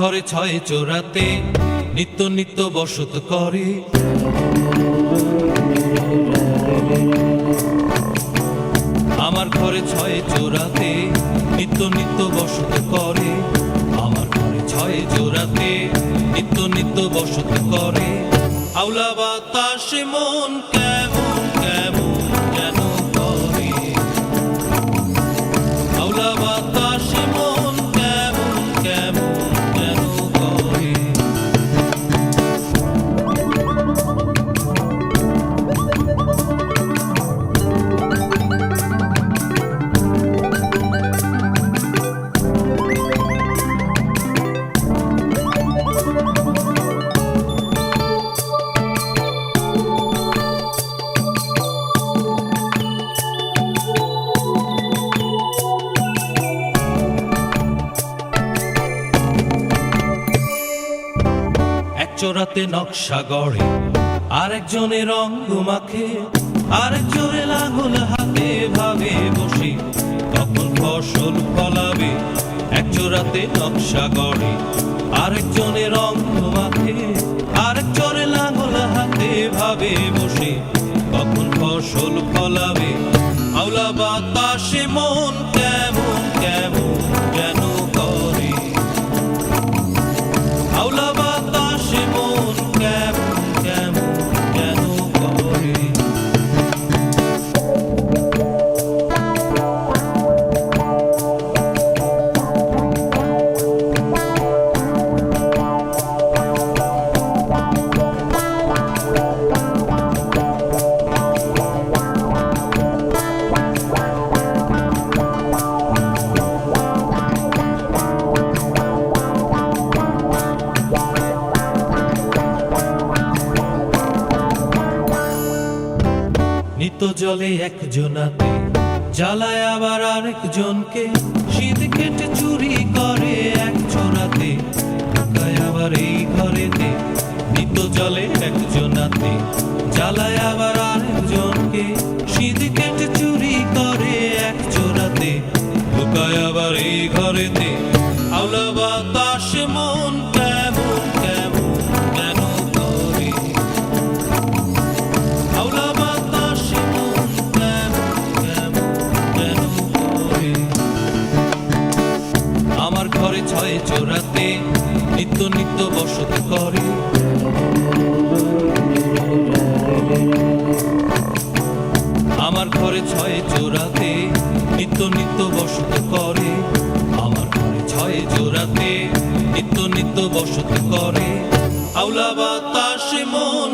ঘরে ছয় চোরাতে নিত্য নিত্য বসত করে। আমার ঘরে ছয় চোরাতে নিত্য নিত্য বসত করে। আমার ঘরে ছয় চোরাতে নিত্য নিত্য বসত করে। আউলা বাতাসে মন কেমন কেমন যেন করে। আউলা বাতাসে মন কেমন কেমন যেন করে। চোরাতে নকশা গড়ে আরেকজনের রঙ মাখে। আরেকজনে লাঙল হাতে ভাবে বসে তখন ফসল ফলাবে। এক চোরাতে নকশা গড়ে আরেকজনের রঙ মাখে। আরেকজনে লাঙল হাতে ভাবে বসে তখন ফসল ফলাবে। আউলা বাতাসে মন কেমন কেমন যেন করে। আউলা বাতাসে মন কেমন কেমন যেন করে। নিত্য জলে একজনাতে জ্বালায় আবার আরেকজনকে। শীত কেটে চুরি করে এক চোরাতে ঢুকায় আবার এই ঘরেতে। নিত্য জলে একজনাতে জ্বালায় আবার আরেকজনকে। শীত কেটে চুরি করে এক চোরাতে ঢুকায় আবার এই ঘরেতে। আউলা বাতাসে মন কেমন কেমন যেন করে। আউলা আমার ঘরে ছয় চোরাতে নিত্য নিত্য বসত করে। আমার ঘরে ছয় চোরাতে নিত্য নিত্য বসত করে। আমার ঘরে ছয় চোরাতে নিত্য নিত্য বসত করে। আউলা বাতাসে মন